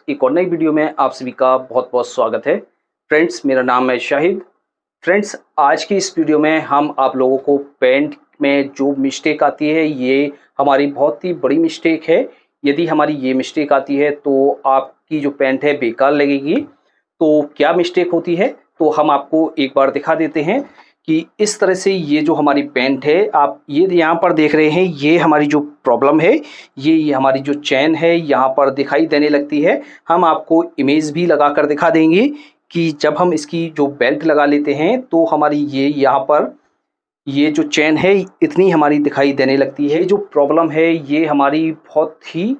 एक और नई वीडियो में आप सभी का बहुत बहुत स्वागत है। फ्रेंड्स, मेरा नाम है शाहिद। फ्रेंड्स, आज की इस वीडियो में हम आप लोगों को पेंट में जो मिस्टेक आती है, ये हमारी बहुत ही बड़ी मिस्टेक है। यदि हमारी ये मिस्टेक आती है तो आपकी जो पेंट है बेकार लगेगी। तो क्या मिस्टेक होती है, तो हम आपको एक बार दिखा देते हैं कि इस तरह से ये जो हमारी पेंट है, आप ये यहाँ पर देख रहे हैं, ये हमारी जो प्रॉब्लम है, ये हमारी जो चैन है यहाँ पर दिखाई देने लगती है। हम आपको इमेज भी लगा कर दिखा देंगे कि जब हम इसकी जो बेल्ट लगा लेते हैं तो हमारी ये यहाँ पर ये जो चैन है इतनी हमारी दिखाई देने लगती है। जो प्रॉब्लम है ये हमारी बहुत ही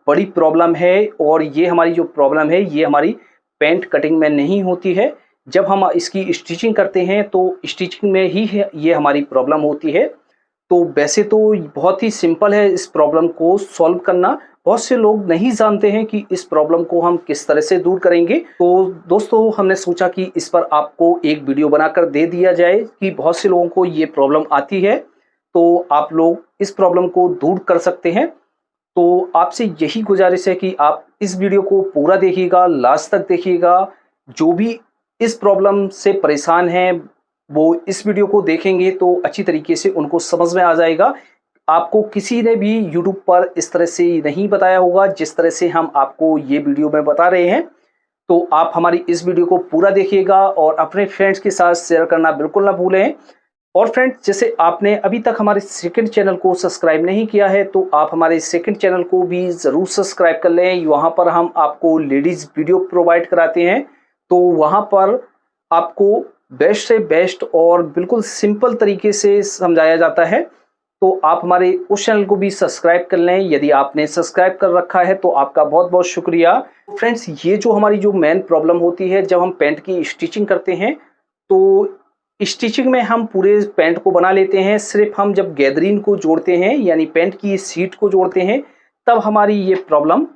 बड़ी प्रॉब्लम है, और ये हमारी जो प्रॉब्लम है ये हमारी पेंट कटिंग में नहीं होती है। जब हम इसकी स्टिचिंग करते हैं तो स्टिचिंग में ही ये हमारी प्रॉब्लम होती है। तो वैसे तो बहुत ही सिंपल है इस प्रॉब्लम को सॉल्व करना। बहुत से लोग नहीं जानते हैं कि इस प्रॉब्लम को हम किस तरह से दूर करेंगे। तो दोस्तों, हमने सोचा कि इस पर आपको एक वीडियो बनाकर दे दिया जाए कि बहुत से लोगों को ये प्रॉब्लम आती है, तो आप लोग इस प्रॉब्लम को दूर कर सकते हैं। तो आपसे यही गुजारिश है कि आप इस वीडियो को पूरा देखिएगा, लास्ट तक देखिएगा। जो भी इस प्रॉब्लम से परेशान हैं वो इस वीडियो को देखेंगे तो अच्छी तरीके से उनको समझ में आ जाएगा। आपको किसी ने भी यूट्यूब पर इस तरह से नहीं बताया होगा जिस तरह से हम आपको ये वीडियो में बता रहे हैं। तो आप हमारी इस वीडियो को पूरा देखिएगा और अपने फ्रेंड्स के साथ शेयर करना बिल्कुल ना भूलें। और फ्रेंड्स, जैसे आपने अभी तक हमारे सेकंड चैनल को सब्सक्राइब नहीं किया है तो आप हमारे सेकंड चैनल को भी ज़रूर सब्सक्राइब कर लें। वहाँ पर हम आपको लेडीज़ वीडियो प्रोवाइड कराते हैं, तो वहाँ पर आपको बेस्ट से बेस्ट और बिल्कुल सिंपल तरीके से समझाया जाता है। तो आप हमारे उस चैनल को भी सब्सक्राइब कर लें। यदि आपने सब्सक्राइब कर रखा है तो आपका बहुत बहुत शुक्रिया। फ्रेंड्स, ये जो हमारी जो मेन प्रॉब्लम होती है जब हम पेंट की स्टिचिंग करते हैं, तो स्टिचिंग में हम पूरे पेंट को बना लेते हैं। सिर्फ हम जब गैदरीन को जोड़ते हैं यानी पेंट की सीट को जोड़ते हैं, तब हमारी ये प्रॉब्लम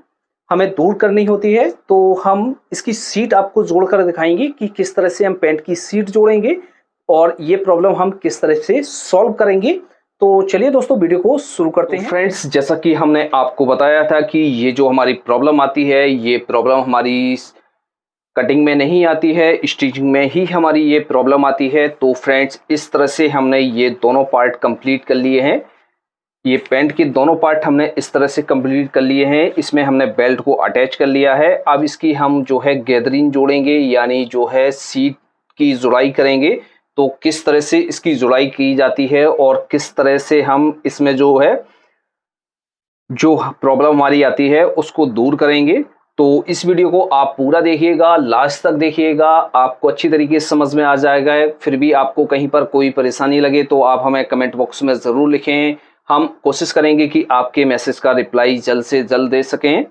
हमें दूर करनी होती है। तो हम इसकी सीट आपको जोड़कर दिखाएंगे कि किस तरह से हम पेंट की सीट जोड़ेंगे और ये प्रॉब्लम हम किस तरह से सॉल्व करेंगे। तो चलिए दोस्तों, वीडियो को शुरू करते हैं। फ्रेंड्स, जैसा कि हमने आपको बताया था कि ये जो हमारी प्रॉब्लम आती है, ये प्रॉब्लम हमारी कटिंग में नहीं आती है, स्टिचिंग में ही हमारी ये प्रॉब्लम आती है। तो फ्रेंड्स, इस तरह से हमने ये दोनों पार्ट कंप्लीट कर लिए हैं। ये पेंट के दोनों पार्ट हमने इस तरह से कंप्लीट कर लिए हैं। इसमें हमने बेल्ट को अटैच कर लिया है। अब इसकी हम जो है गैदरिंग जोड़ेंगे, यानी जो है सीट की जुड़ाई करेंगे। तो किस तरह से इसकी जुड़ाई की जाती है और किस तरह से हम इसमें जो है जो प्रॉब्लम हमारी आती है उसको दूर करेंगे। तो इस वीडियो को आप पूरा देखिएगा, लास्ट तक देखिएगा, आपको अच्छी तरीके से समझ में आ जाएगा। फिर भी आपको कहीं पर कोई परेशानी लगे तो आप हमें कमेंट बॉक्स में ज़रूर लिखें। हम कोशिश करेंगे कि आपके मैसेज का रिप्लाई जल्द से जल्द दे सकें।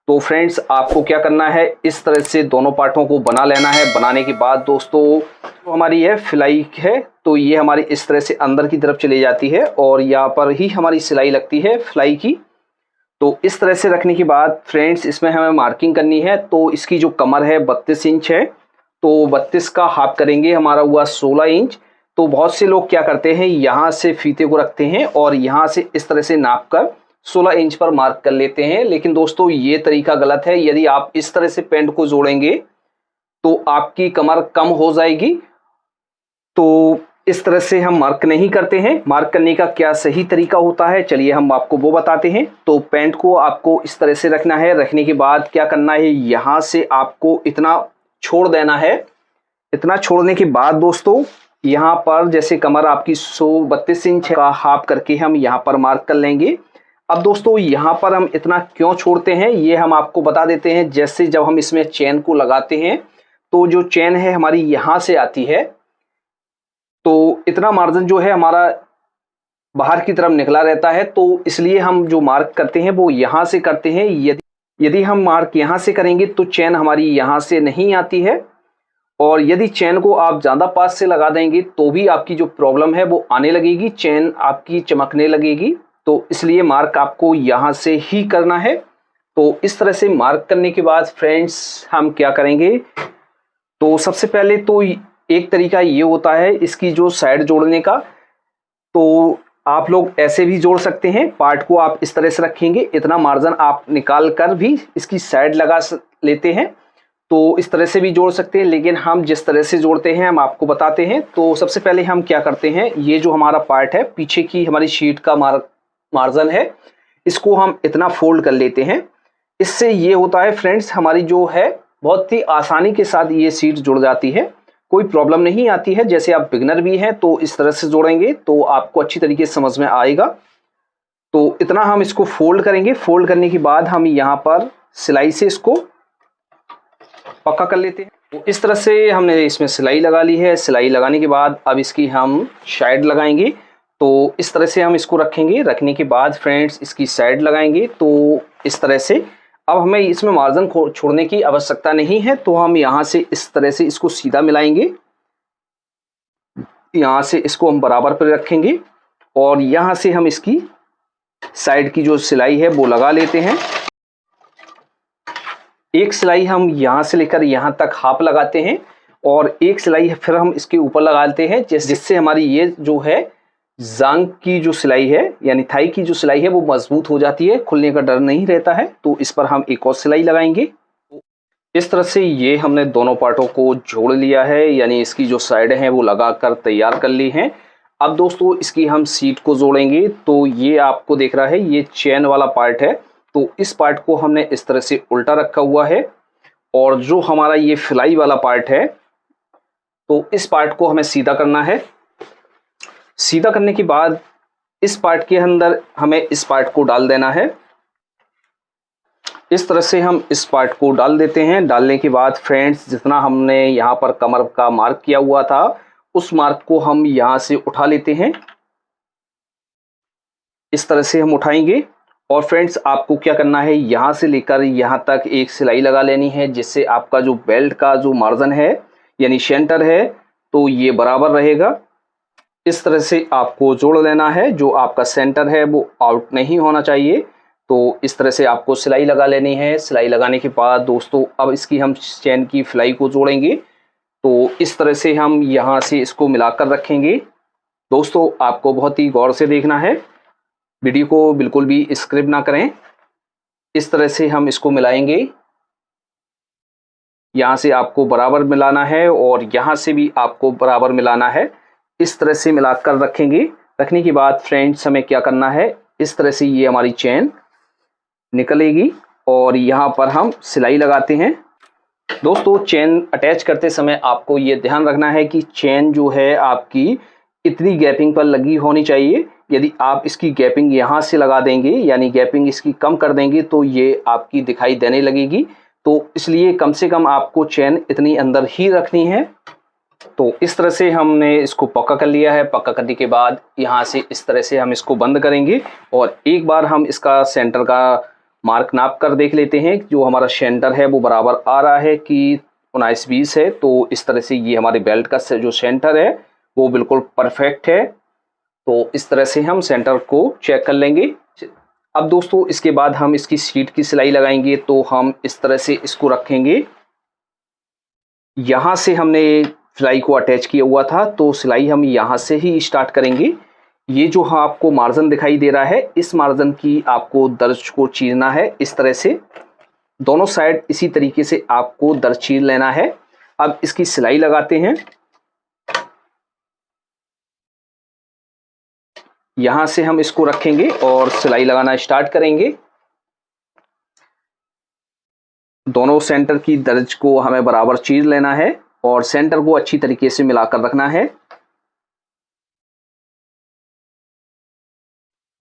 तो फ्रेंड्स, आपको क्या करना है, इस तरह से दोनों पार्टों को बना लेना है। बनाने के बाद दोस्तों, तो हमारी यह सिलाई है, तो ये हमारी इस तरह से अंदर की तरफ चली जाती है और यहाँ पर ही हमारी सिलाई लगती है सिलाई की। तो इस तरह से रखने के बाद फ्रेंड्स, इसमें हमें मार्किंग करनी है। तो इसकी जो कमर है 32 इंच है, तो 32 का हाफ करेंगे, हमारा हुआ 16 इंच। तो बहुत से लोग क्या करते हैं, यहाँ से फीते को रखते हैं और यहाँ से इस तरह से नाप कर 16 इंच पर मार्क कर लेते हैं। लेकिन दोस्तों, ये तरीका गलत है। यदि आप इस तरह से पेंट को जोड़ेंगे तो आपकी कमर कम हो जाएगी। तो इस तरह से हम मार्क नहीं करते हैं। मार्क करने का क्या सही तरीका होता है, चलिए हम आपको वो बताते हैं। तो पेंट को आपको इस तरह से रखना है। रखने के बाद क्या करना है, यहाँ से आपको इतना छोड़ देना है। इतना छोड़ने के बाद दोस्तों, यहाँ पर जैसे कमर आपकी 32 इंच का हाफ करके हम यहाँ पर मार्क कर लेंगे। अब दोस्तों, यहाँ पर हम इतना क्यों छोड़ते हैं ये हम आपको बता देते हैं। जैसे जब हम इसमें चेन को लगाते हैं तो जो चेन है हमारी यहाँ से आती है, तो इतना मार्जिन जो है हमारा बाहर की तरफ निकला रहता है। तो इसलिए हम जो मार्क करते हैं वो यहाँ से करते हैं। यदि हम मार्क यहाँ से करेंगे तो चेन हमारी यहाँ से नहीं आती है, और यदि चेन को आप ज़्यादा पास से लगा देंगे तो भी आपकी जो प्रॉब्लम है वो आने लगेगी, चेन आपकी चमकने लगेगी। तो इसलिए मार्क आपको यहाँ से ही करना है। तो इस तरह से मार्क करने के बाद फ्रेंड्स, हम क्या करेंगे, तो सबसे पहले तो एक तरीका ये होता है इसकी जो साइड जोड़ने का। तो आप लोग ऐसे भी जोड़ सकते हैं, पार्ट को आप इस तरह से रखेंगे, इतना मार्जिन आप निकाल कर भी इसकी साइड लगा लेते हैं, तो इस तरह से भी जोड़ सकते हैं। लेकिन हम जिस तरह से जोड़ते हैं हम आपको बताते हैं। तो सबसे पहले हम क्या करते हैं, ये जो हमारा पार्ट है पीछे की हमारी शीट का मार्जिन है, इसको हम इतना फोल्ड कर लेते हैं। इससे ये होता है फ्रेंड्स, हमारी जो है बहुत ही आसानी के साथ ये शीट जुड़ जाती है, कोई प्रॉब्लम नहीं आती है। जैसे आप बिगनर भी हैं तो इस तरह से जोड़ेंगे तो आपको अच्छी तरीके से समझ में आएगा। तो इतना हम इसको फोल्ड करेंगे। फोल्ड करने के बाद हम यहाँ पर सिलाई से इसको पक्का कर लेते हैं। तो इस तरह से हमने इसमें सिलाई लगा ली है। सिलाई लगाने के बाद अब इसकी हम साइड लगाएंगे। तो इस तरह से हम इसको रखेंगे। रखने के बाद फ्रेंड्स इसकी साइड लगाएंगे। तो इस तरह से अब हमें इसमें मार्जिन छोड़ने की आवश्यकता नहीं है, तो हम यहाँ से इस तरह से इसको सीधा मिलाएंगे। यहाँ से इसको हम बराबर पर रखेंगे और यहाँ से हम इसकी साइड की जो सिलाई है वो लगा लेते हैं। एक सिलाई हम यहाँ से लेकर यहाँ तक हाफ लगाते हैं और एक सिलाई फिर हम इसके ऊपर लगाते हैं, जिससे हमारी ये जो है जांग की जो सिलाई है यानी थाई की जो सिलाई है वो मजबूत हो जाती है, खुलने का डर नहीं रहता है। तो इस पर हम एक और सिलाई लगाएंगे। इस तरह से ये हमने दोनों पार्टों को जोड़ लिया है, यानी इसकी जो साइड है वो लगा कर तैयार कर ली हैं। अब दोस्तों इसकी हम सीट को जोड़ेंगे। तो ये आपको देख रहा है ये चेन वाला पार्ट है, तो इस पार्ट को हमने इस तरह से उल्टा रखा हुआ है और जो हमारा ये फ्लाई वाला पार्ट है तो इस पार्ट को हमें सीधा करना है। सीधा करने के बाद इस पार्ट के अंदर हमें इस पार्ट को डाल देना है। इस तरह से हम इस पार्ट को डाल देते हैं। डालने के बाद फ्रेंड्स जितना हमने यहाँ पर कमर का मार्क किया हुआ था उस मार्क को हम यहाँ से उठा लेते हैं। इस तरह से हम उठाएंगे और फ्रेंड्स आपको क्या करना है, यहाँ से लेकर यहाँ तक एक सिलाई लगा लेनी है, जिससे आपका जो बेल्ट का जो मार्जिन है यानी सेंटर है तो ये बराबर रहेगा। इस तरह से आपको जोड़ लेना है। जो आपका सेंटर है वो आउट नहीं होना चाहिए। तो इस तरह से आपको सिलाई लगा लेनी है। सिलाई लगाने के बाद दोस्तों अब इसकी हम चेन की फ्लाई को जोड़ेंगे। तो इस तरह से हम यहाँ से इसको मिलाकर रखेंगे। दोस्तों आपको बहुत ही गौर से देखना है, वीडियो को बिल्कुल भी स्किप ना करें। इस तरह से हम इसको मिलाएंगे। यहाँ से आपको बराबर मिलाना है और यहाँ से भी आपको बराबर मिलाना है। इस तरह से मिलाकर रखेंगे। रखने के बाद फ्रेंड्स हमें क्या करना है, इस तरह से ये हमारी चेन निकलेगी और यहाँ पर हम सिलाई लगाते हैं। दोस्तों चेन अटैच करते समय आपको ये ध्यान रखना है कि चेन जो है आपकी इतनी गैपिंग पर लगी होनी चाहिए। यदि आप इसकी गैपिंग यहाँ से लगा देंगे यानी गैपिंग इसकी कम कर देंगे तो ये आपकी दिखाई देने लगेगी। तो इसलिए कम से कम आपको चेन इतनी अंदर ही रखनी है। तो इस तरह से हमने इसको पक्का कर लिया है। पक्का करने के बाद यहाँ से इस तरह से हम इसको बंद करेंगे और एक बार हम इसका सेंटर का मार्क नाप कर देख लेते हैं। जो हमारा सेंटर है वो बराबर आ रहा है कि 19-20 है। तो इस तरह से ये हमारे बेल्ट का जो सेंटर है वो बिल्कुल परफेक्ट है। तो इस तरह से हम सेंटर को चेक कर लेंगे। अब दोस्तों इसके बाद हम इसकी सीट की सिलाई लगाएंगे। तो हम इस तरह से इसको रखेंगे। यहाँ से हमने सिलाई को अटैच किया हुआ था तो सिलाई हम यहाँ से ही स्टार्ट करेंगे। ये जो आपको मार्जिन दिखाई दे रहा है इस मार्जिन की आपको दर्ज को चीरना है। इस तरह से दोनों साइड इसी तरीके से आपको दर्ज चीर लेना है। अब इसकी सिलाई लगाते हैं। यहाँ से हम इसको रखेंगे और सिलाई लगाना स्टार्ट करेंगे। दोनों सेंटर की दर्ज को हमें बराबर चीर लेना है और सेंटर को अच्छी तरीके से मिलाकर रखना है।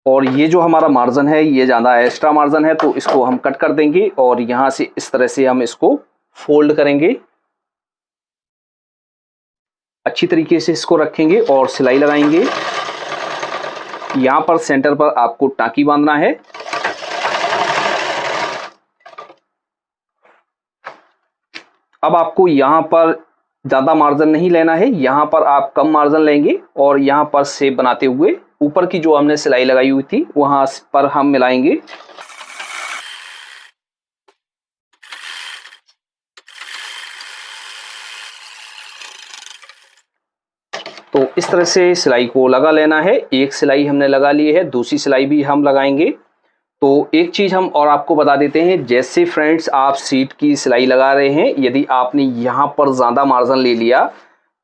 और ये जो हमारा मार्जिन है ये ज़्यादा एक्स्ट्रा मार्जिन है तो इसको हम कट कर देंगे और यहाँ से इस तरह से हम इसको फोल्ड करेंगे। अच्छी तरीके से इसको रखेंगे और सिलाई लगाएंगे। यहाँ पर सेंटर पर आपको टाँकी बांधना है। अब आपको यहाँ पर ज़्यादा मार्जिन नहीं लेना है, यहाँ पर आप कम मार्जिन लेंगे और यहाँ पर शेप बनाते हुए ऊपर की जो हमने सिलाई लगाई हुई थी वहाँ पर हम मिलाएंगे। तो इस तरह से सिलाई को लगा लेना है। एक सिलाई हमने लगा ली है, दूसरी सिलाई भी हम लगाएंगे। तो एक चीज़ हम और आपको बता देते हैं, जैसे फ्रेंड्स आप सीट की सिलाई लगा रहे हैं, यदि आपने यहाँ पर ज़्यादा मार्जिन ले लिया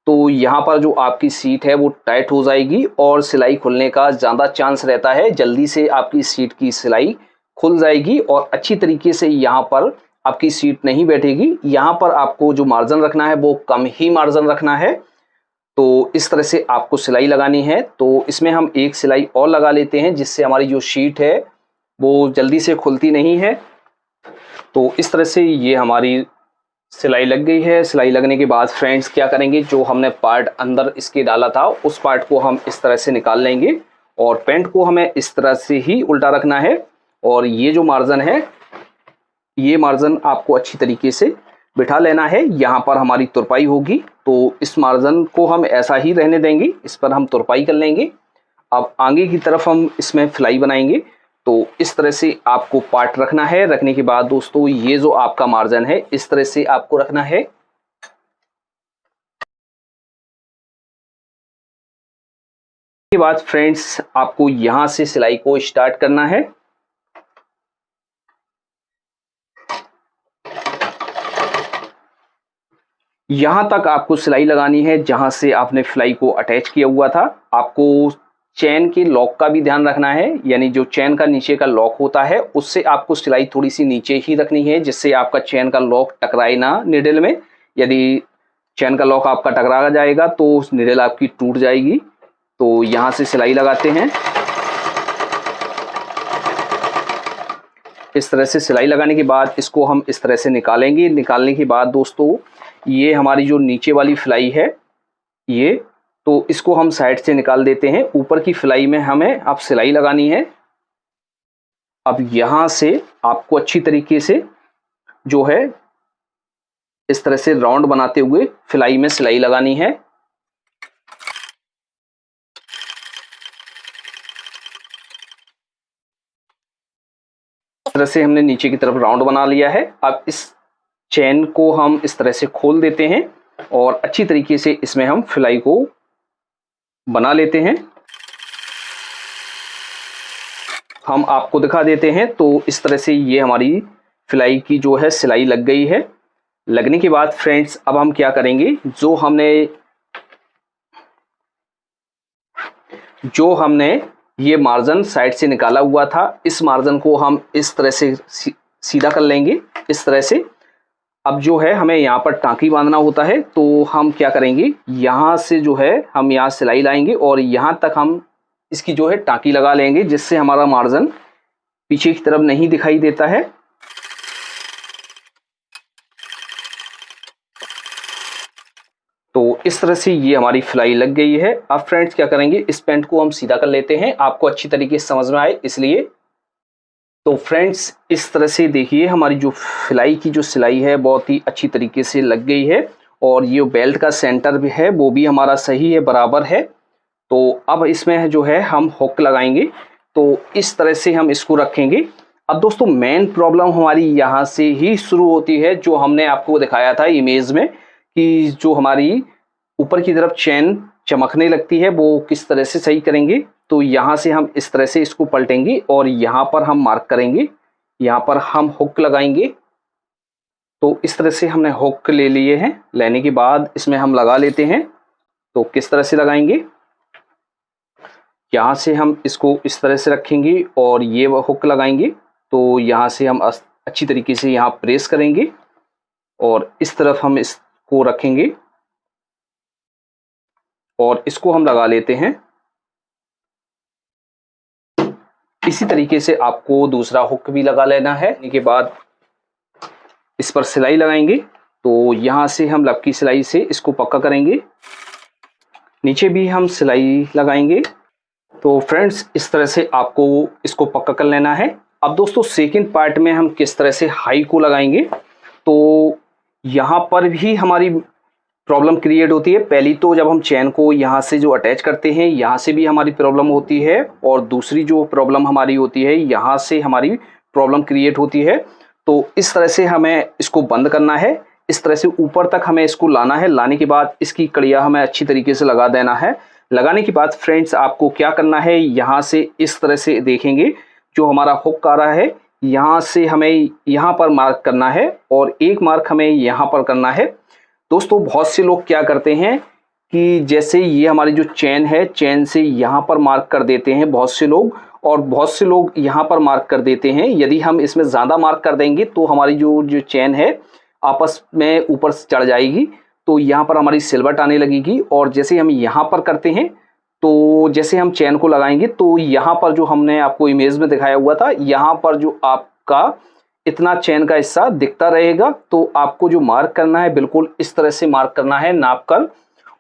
तो यहाँ पर जो आपकी सीट है वो टाइट हो जाएगी और सिलाई खुलने का ज़्यादा चांस रहता है। जल्दी से आपकी सीट की सिलाई खुल जाएगी और अच्छी तरीके से यहाँ पर आपकी सीट नहीं बैठेगी। यहाँ पर आपको जो मार्जिन रखना है वो कम ही मार्जिन रखना है। तो इस तरह से आपको सिलाई लगानी है। तो इसमें हम एक सिलाई और लगा लेते हैं, जिससे हमारी जो सीट है वो जल्दी से खुलती नहीं है। तो इस तरह से ये हमारी सिलाई लग गई है। सिलाई लगने के बाद फ्रेंड्स क्या करेंगे, जो हमने पार्ट अंदर इसके डाला था उस पार्ट को हम इस तरह से निकाल लेंगे और पैंट को हमें इस तरह से ही उल्टा रखना है। और ये जो मार्जिन है, ये मार्जिन आपको अच्छी तरीके से बिठा लेना है। यहाँ पर हमारी तुरपाई होगी, तो इस मार्जिन को हम ऐसा ही रहने देंगे, इस पर हम तुरपाई कर लेंगे। अब आगे की तरफ हम इसमें फ्लाई बनाएंगे। तो इस तरह से आपको पार्ट रखना है। रखने के बाद दोस्तों ये जो आपका मार्जिन है इस तरह से आपको रखना है। के बाद फ्रेंड्स आपको यहां से सिलाई को स्टार्ट करना है। यहां तक आपको सिलाई लगानी है जहां से आपने फ्लाई को अटैच किया हुआ था। आपको चैन के लॉक का भी ध्यान रखना है, यानी जो चैन का नीचे का लॉक होता है उससे आपको सिलाई थोड़ी सी नीचे ही रखनी है, जिससे आपका चैन का लॉक टकराए ना निडल में। यदि चैन का लॉक आपका टकरा जाएगा तो निडल आपकी टूट जाएगी। तो यहाँ से सिलाई लगाते हैं। इस तरह से सिलाई लगाने के बाद इसको हम इस तरह से निकालेंगे। निकालने के बाद दोस्तों ये हमारी जो नीचे वाली फ्लाई है ये, तो इसको हम साइड से निकाल देते हैं। ऊपर की फ्लाई में हमें अब सिलाई लगानी है। अब यहां से आपको अच्छी तरीके से जो है इस तरह से राउंड बनाते हुए फ्लाई में सिलाई लगानी है। इस तरह से हमने नीचे की तरफ राउंड बना लिया है। अब इस चैन को हम इस तरह से खोल देते हैं और अच्छी तरीके से इसमें हम फ्लाई को बना लेते हैं। हम आपको दिखा देते हैं। तो इस तरह से ये हमारी फ्लाई की जो है सिलाई लग गई है। लगने के बाद फ्रेंड्स अब हम क्या करेंगे, जो हमने ये मार्जिन साइड से निकाला हुआ था, इस मार्जिन को हम इस तरह से सीधा कर लेंगे इस तरह से। अब जो है हमें यहाँ पर टाँकी बांधना होता है, तो हम क्या करेंगे, यहाँ से जो है हम यहाँ सिलाई लाएंगे और यहाँ तक हम इसकी जो है टाँकी लगा लेंगे, जिससे हमारा मार्जिन पीछे की तरफ नहीं दिखाई देता है। तो इस तरह से ये हमारी फ्लाई लग गई है। अब फ्रेंड्स क्या करेंगे, इस पैंट को हम सीधा कर लेते हैं, आपको अच्छी तरीके से समझ में आए इसलिए। तो फ्रेंड्स इस तरह से देखिए हमारी जो फ्लाई की जो सिलाई है बहुत ही अच्छी तरीके से लग गई है और ये बेल्ट का सेंटर भी है वो भी हमारा सही है, बराबर है। तो अब इसमें जो है हम हुक लगाएंगे। तो इस तरह से हम इसको रखेंगे। अब दोस्तों मेन प्रॉब्लम हमारी यहाँ से ही शुरू होती है, जो हमने आपको दिखाया था इमेज में, कि जो हमारी ऊपर की तरफ चैन चमकने लगती है वो किस तरह से सही करेंगे। तो यहाँ से हम इस तरह से इसको पलटेंगे और यहाँ पर हम मार्क करेंगे, यहाँ पर हम हुक लगाएंगे। तो इस तरह से हमने हुक ले लिए हैं। लेने के बाद इसमें हम लगा लेते हैं। तो किस तरह से लगाएंगे, यहाँ से हम इसको इस तरह से रखेंगे और ये हुक लगाएंगे। तो यहाँ से हम अच्छी तरीके से यहाँ प्रेस करेंगे और इस तरफ हम इसको रखेंगे और इसको हम लगा लेते हैं। इसी तरीके से आपको दूसरा हुक भी लगा लेना है। इसके बाद इस पर सिलाई लगाएंगे। तो यहाँ से हम लपकी सिलाई से इसको पक्का करेंगे, नीचे भी हम सिलाई लगाएंगे। तो फ्रेंड्स इस तरह से आपको इसको पक्का कर लेना है। अब दोस्तों सेकंड पार्ट में हम किस तरह से हाई को लगाएंगे, तो यहाँ पर भी हमारी प्रॉब्लम क्रिएट होती है। पहली तो जब हम चैन को यहाँ से जो अटैच करते हैं यहाँ से भी हमारी प्रॉब्लम होती है और दूसरी जो प्रॉब्लम हमारी होती है यहाँ से हमारी प्रॉब्लम क्रिएट होती है। तो इस तरह से हमें इसको बंद करना है। इस तरह से ऊपर तक हमें इसको लाना है। लाने के बाद इसकी कड़िया हमें अच्छी तरीके से लगा देना है। लगाने के बाद फ्रेंड्स आपको क्या करना है, यहाँ से इस तरह से देखेंगे जो हमारा हुक आ रहा है, यहाँ से हमें यहाँ पर मार्क करना है और एक मार्क हमें यहाँ पर करना है। दोस्तों बहुत से लोग क्या करते हैं कि जैसे ये हमारी जो चेन है, चेन से यहाँ पर मार्क कर देते हैं बहुत से लोग, और बहुत से लोग यहाँ पर मार्क कर देते हैं। यदि हम इसमें ज़्यादा मार्क कर देंगे तो हमारी जो चेन है आपस में ऊपर चढ़ जाएगी, तो यहाँ पर हमारी सिलवट आने लगेगी। और जैसे हम यहाँ पर करते हैं तो जैसे हम चेन को लगाएंगे तो यहाँ पर जो हमने आपको इमेज में दिखाया हुआ था, यहाँ पर जो आपका इतना चेन का हिस्सा दिखता रहेगा। तो आपको जो मार्क करना है बिल्कुल इस तरह से मार्क करना है नाप कर,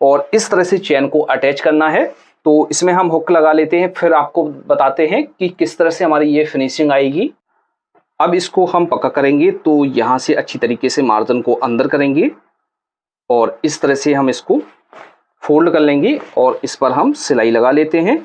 और इस तरह से चेन को अटैच करना है। तो इसमें हम हुक लगा लेते हैं, फिर आपको बताते हैं कि किस तरह से हमारी ये फिनिशिंग आएगी। अब इसको हम पक्का करेंगे तो यहाँ से अच्छी तरीके से मार्जिन को अंदर करेंगे और इस तरह से हम इसको फोल्ड कर लेंगे और इस पर हम सिलाई लगा लेते हैं।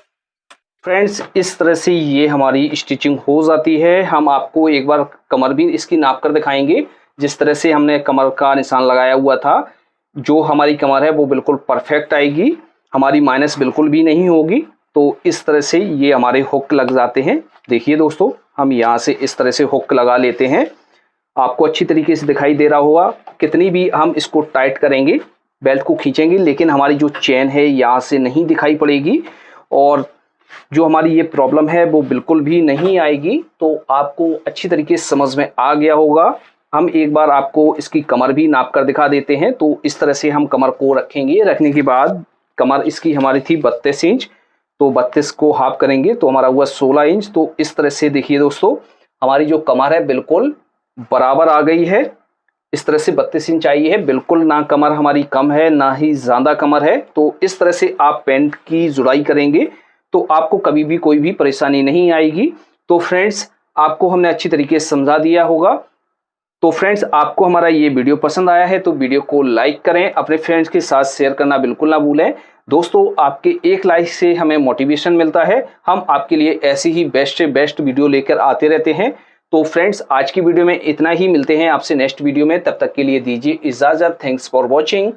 फ्रेंड्स इस तरह से ये हमारी स्टिचिंग हो जाती है। हम आपको एक बार कमर भी इसकी नाप कर दिखाएंगे। जिस तरह से हमने कमर का निशान लगाया हुआ था, जो हमारी कमर है वो बिल्कुल परफेक्ट आएगी, हमारी माइनस बिल्कुल भी नहीं होगी। तो इस तरह से ये हमारे हुक लग जाते हैं। देखिए दोस्तों, हम यहाँ से इस तरह से हुक लगा लेते हैं। आपको अच्छी तरीके से दिखाई दे रहा होगा। कितनी भी हम इसको टाइट करेंगे, बेल्ट को खींचेंगे, लेकिन हमारी जो चेन है यहाँ से नहीं दिखाई पड़ेगी और जो हमारी ये प्रॉब्लम है वो बिल्कुल भी नहीं आएगी। तो आपको अच्छी तरीके से समझ में आ गया होगा। हम एक बार आपको इसकी कमर भी नाप कर दिखा देते हैं। तो इस तरह से हम कमर को रखेंगे। रखने के बाद कमर इसकी हमारी थी 32 इंच, तो 32 को हाफ करेंगे तो हमारा हुआ 16 इंच। तो इस तरह से देखिए दोस्तों, हमारी जो कमर है बिल्कुल बराबर आ गई है। इस तरह से 32 इंच आई है, बिल्कुल ना कमर हमारी कम है ना ही ज़्यादा कमर है। तो इस तरह से आप पैंट की जुड़ाई करेंगे तो आपको कभी भी कोई भी परेशानी नहीं आएगी। तो फ्रेंड्स आपको हमने अच्छी तरीके से समझा दिया होगा। तो फ्रेंड्स आपको हमारा ये वीडियो पसंद आया है तो वीडियो को लाइक करें, अपने फ्रेंड्स के साथ शेयर करना बिल्कुल ना भूलें। दोस्तों आपके एक लाइक से हमें मोटिवेशन मिलता है, हम आपके लिए ऐसी ही बेस्ट से बेस्ट वीडियो लेकर आते रहते हैं। तो फ्रेंड्स आज की वीडियो में इतना ही, मिलते हैं आपसे नेक्स्ट वीडियो में। तब तक के लिए दीजिए इजाज़त। Thanks for watching.